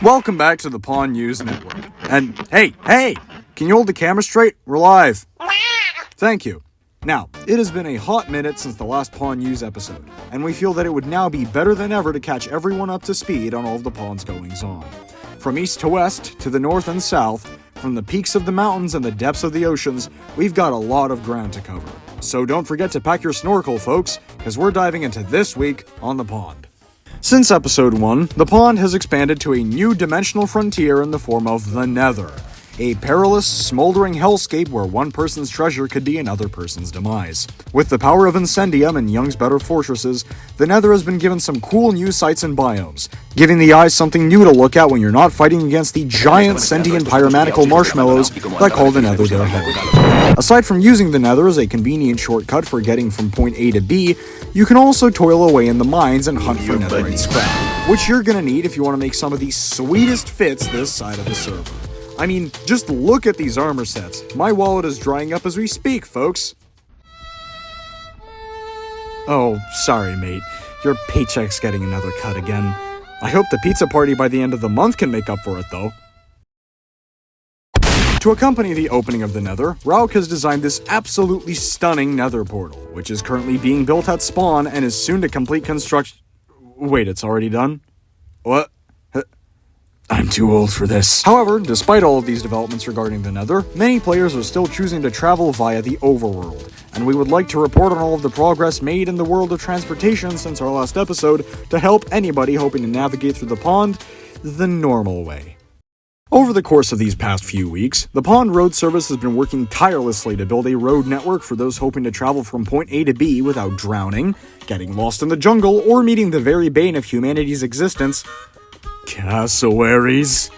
Welcome back to the Pawn News Network. And hey, can you hold the camera straight? We're live. Thank you. Now, it has been a hot minute since the last Pawn News episode, and we feel that it would now be better than ever to catch everyone up to speed on all of the Pawn's goings-on. From east to west, to the north and south, from the peaks of the mountains and the depths of the oceans, we've got a lot of ground to cover. So don't forget to pack your snorkel, folks, because we're diving into this week on the Pond. Since episode 1, the Pond has expanded to a new dimensional frontier in the form of the Nether, a perilous, smoldering hellscape where one person's treasure could be another person's demise. With the power of Incendium and Young's Better Fortresses, the Nether has been given some cool new sights and biomes, giving the eyes something new to look at when you're not fighting against the giant sentient pyromanical marshmallows that call the Nether their home. Aside from using the Nether as a convenient shortcut for getting from point A to B, you can also toil away in the mines and hunt for netherite scrap, which you're gonna need if you want to make some of the sweetest fits this side of the server. I mean, just look at these armor sets. My wallet is drying up as we speak, folks. Oh, sorry, mate. Your paycheck's getting another cut again. I hope the pizza party by the end of the month can make up for it, though. To accompany the opening of the Nether, Rauk has designed this absolutely stunning Nether portal, which is currently being built at spawn and is soon to complete construction. Wait, it's already done? What? I'm too old for this. However, despite all of these developments regarding the Nether, many players are still choosing to travel via the overworld, and we would like to report on all of the progress made in the world of transportation since our last episode to help anybody hoping to navigate through the pond the normal way. Over the course of these past few weeks, the Pond Road Service has been working tirelessly to build a road network for those hoping to travel from point A to B without drowning, getting lost in the jungle, or meeting the very bane of humanity's existence, cassowaries.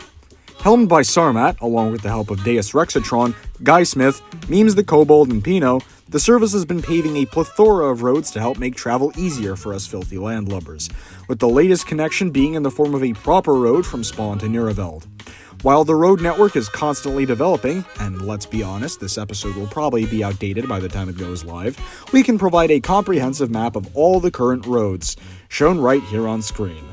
Helmed by Sarmat, along with the help of Deus Rexatron, Guy Smith, Memes the Kobold, and Pino, the service has been paving a plethora of roads to help make travel easier for us filthy landlubbers, with the latest connection being in the form of a proper road from Spawn to Nureveld. While the road network is constantly developing, and let's be honest, this episode will probably be outdated by the time it goes live, we can provide a comprehensive map of all the current roads, shown right here on screen.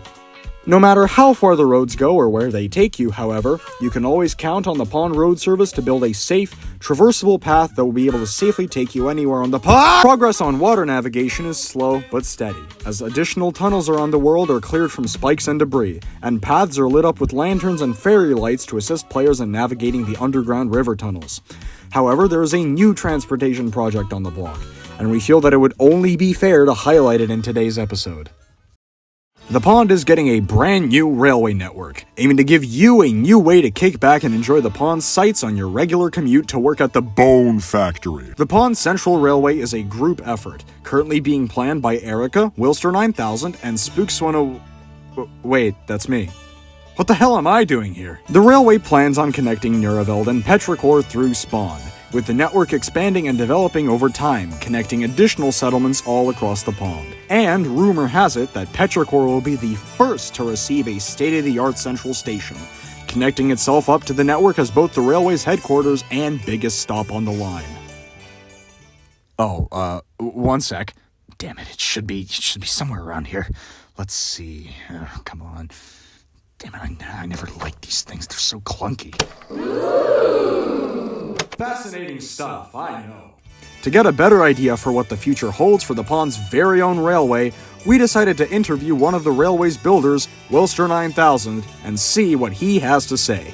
No matter how far the roads go or where they take you, however, you can always count on the Pond Road Service to build a safe, traversable path that will be able to safely take you anywhere on the pond. Progress on water navigation is slow but steady, as additional tunnels around the world are cleared from spikes and debris, and paths are lit up with lanterns and fairy lights to assist players in navigating the underground river tunnels. However, there is a new transportation project on the block, and we feel that it would only be fair to highlight it in today's episode. The Pond is getting a brand new railway network, aiming to give you a new way to kick back and enjoy the Pond's sights on your regular commute to work at the Bone Factory. The Pond Central Railway is a group effort, currently being planned by Erica, Wilster 9000, and Spooks10... Wait, that's me. What the hell am I doing here? The railway plans on connecting Nureveld and Petrichor through Spawn, with the network expanding and developing over time, connecting additional settlements all across the pond. And rumor has it that Petrichor will be the first to receive a state-of-the-art central station, connecting itself up to the network as both the railway's headquarters and biggest stop on the line. Oh, one sec. Damn it, it should be somewhere around here. Let's see. Come on. Damn it, I never liked these things. They're so clunky. Fascinating stuff, I know. To get a better idea for what the future holds for the Pond's very own railway, we decided to interview one of the railway's builders, Wilster 9000, and see what he has to say.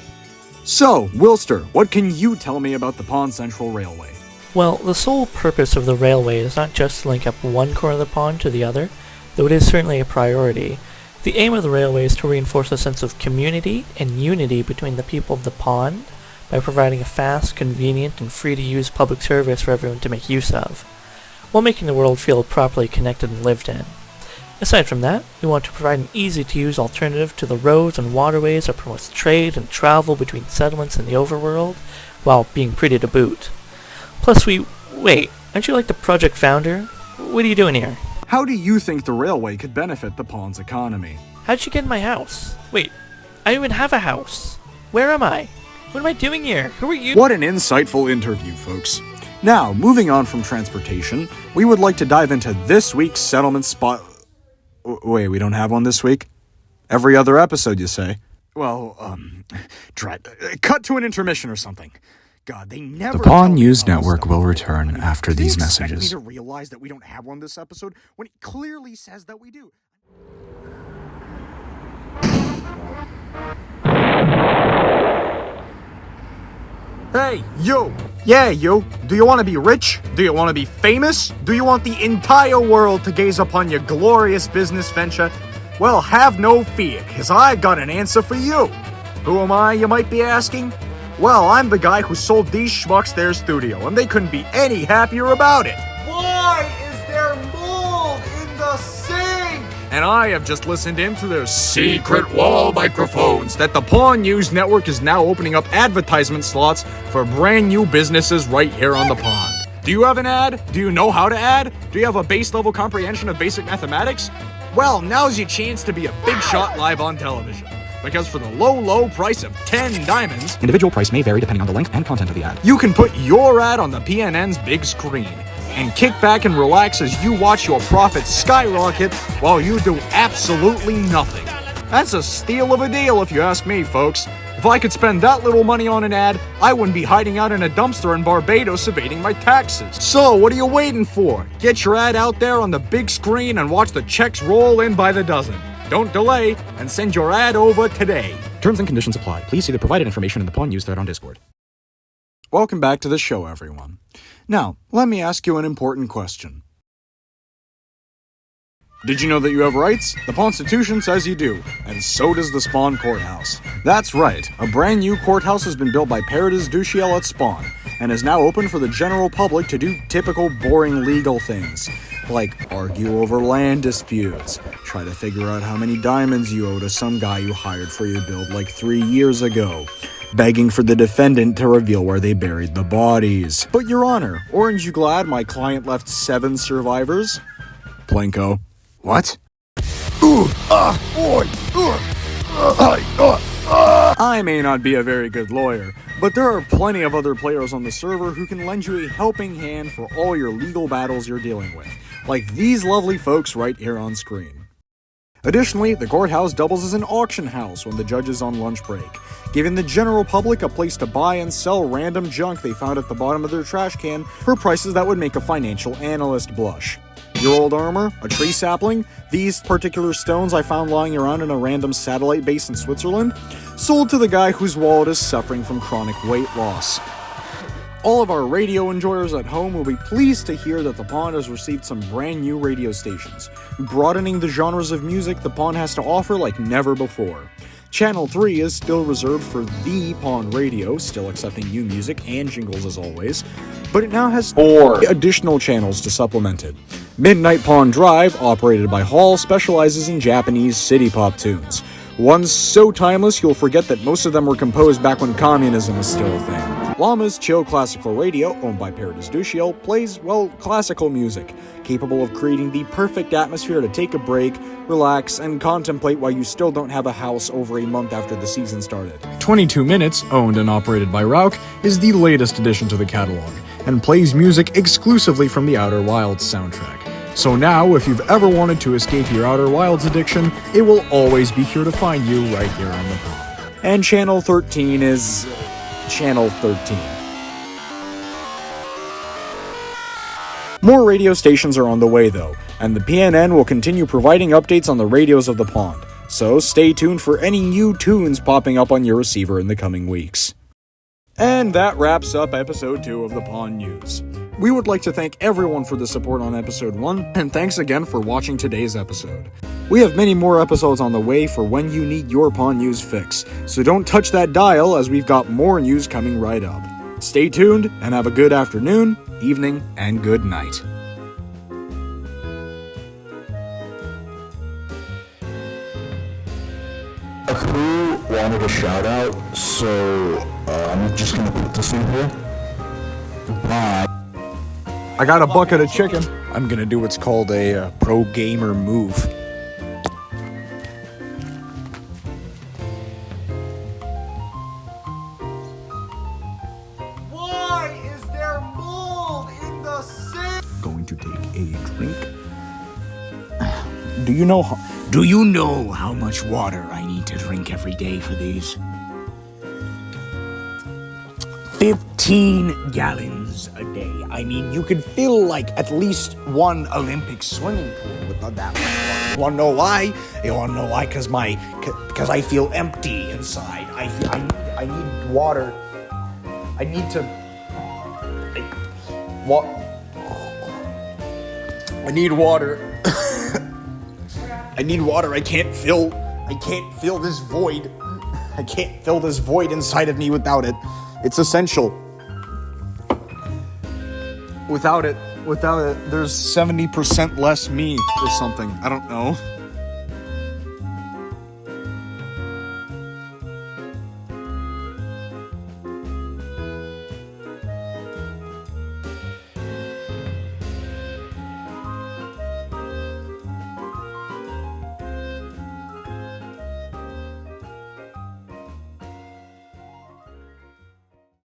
So, Wilster, what can you tell me about the Pond Central Railway? Well, the sole purpose of the railway is not just to link up one corner of the pond to the other, though it is certainly a priority. The aim of the railway is to reinforce a sense of community and unity between the people of the pond, by providing a fast, convenient, and free-to-use public service for everyone to make use of, while making the world feel properly connected and lived in. Aside from that, we want to provide an easy-to-use alternative to the roads and waterways that promotes trade and travel between settlements in the overworld, while being pretty to boot. Plus wait, aren't you like the project founder? What are you doing here? How do you think the railway could benefit the pond's economy? How'd you get in my house? Wait, I don't even have a house. Where am I? What am I doing here? Who are you? What an insightful interview, folks. Now, moving on from transportation, we would like to dive into this week's settlement spot... Wait, we don't have one this week? Every other episode, you say? Cut to an intermission or something. God, they never. The Pawn tell me News about this Network stuff. will return after Do you these expect me messages. to realize that we don't have one this episode when it clearly says that we do? Hey, you! Yeah, you! Do you want to be rich? Do you want to be famous? Do you want the entire world to gaze upon your glorious business venture? Well, have no fear, because I've got an answer for you. Who am I, you might be asking? Well, I'm the guy who sold these schmucks their studio, and they couldn't be any happier about it. Why is there mold in the sink? And I have just listened into their secret wall microphones that the Pawn News Network is now opening up advertisement slots for brand new businesses right here on the pond. Do you have an ad? Do you know how to ad? Do you have a base level comprehension of basic mathematics? Well, now's your chance to be a big shot live on television. Because for the low price of 10 diamonds, Individual price may vary depending on the length and content of the ad. you can put your ad on the PNN's big screen and kick back and relax as you watch your profits skyrocket while you do absolutely nothing. That's a steal of a deal if you ask me, folks. If I could spend that little money on an ad, I wouldn't be hiding out in a dumpster in Barbados evading my taxes. So, what are you waiting for? Get your ad out there on the big screen and watch the checks roll in by the dozen. Don't delay and send your ad over today. Terms and conditions apply. Please see the provided information in the Pawn News thread on Discord. Welcome back to the show, everyone. Now, let me ask you an important question. Did you know that you have rights? The Constitution says you do, and so does the Spawn Courthouse. That's right, a brand new courthouse has been built by Paradis Duchiel at Spawn, and is now open for the general public to do typical boring legal things, like argue over land disputes, try to figure out how many diamonds you owe to some guy you hired for your build like 3 years ago, begging for the defendant to reveal where they buried the bodies. But Your Honor, aren't you glad my client left 7 survivors? Plinko. What? I may not be a very good lawyer, but there are plenty of other players on the server who can lend you a helping hand for all your legal battles you're dealing with, like these lovely folks right here on screen. Additionally, the courthouse doubles as an auction house when the judge is on lunch break, giving the general public a place to buy and sell random junk they found at the bottom of their trash can for prices that would make a financial analyst blush. Your old armor, a tree sapling, these particular stones I found lying around in a random satellite base in Switzerland, sold to the guy whose wallet is suffering from chronic weight loss. All of our radio enjoyers at home will be pleased to hear that the Pond has received some brand new radio stations, broadening the genres of music the Pond has to offer like never before. Channel 3 is still reserved for the Pond Radio, still accepting new music and jingles as always, but it now has 4 additional channels to supplement it. Midnight Pond Drive, operated by Hall, specializes in Japanese city pop tunes. One so timeless you'll forget that most of them were composed back when communism was still a thing. Llama's Chill Classical Radio, owned by Paradis Duchiel, plays, well, classical music, capable of creating the perfect atmosphere to take a break, relax, and contemplate while you still don't have a house over a month after the season started. 22 Minutes, owned and operated by Rauk, is the latest addition to the catalog, and plays music exclusively from the Outer Wilds soundtrack. So now, if you've ever wanted to escape your Outer Wilds addiction, it will always be here to find you right here on the pond. And Channel 13 is... Channel 13. More radio stations are on the way though, and the PNN will continue providing updates on the radios of the pond, so stay tuned for any new tunes popping up on your receiver in the coming weeks. And that wraps up episode 2 of the Pawn News. We would like to thank everyone for the support on episode 1, and thanks again for watching today's episode. We have many more episodes on the way for when you need your Pawn News fix, so don't touch that dial as we've got more news coming right up. Stay tuned, and have a good afternoon, evening, and good night. Who wanted a shout out, so I'm just gonna put this in here. Bye. I got a bucket of chicken. I'm gonna do what's called a pro gamer move. Why is there mold in the sink? Going to take a drink. Do you know how much water I need need to drink every day for these? 15 gallons a day. I mean, you could fill like at least one Olympic swimming pool with that much water. You wanna know why? You wanna know why? Because I feel empty inside. I need water. I need to. I need water. I need water. I can't fill this void. I can't fill this void inside of me without it. It's essential. Without it, there's 70% less me or something. I don't know.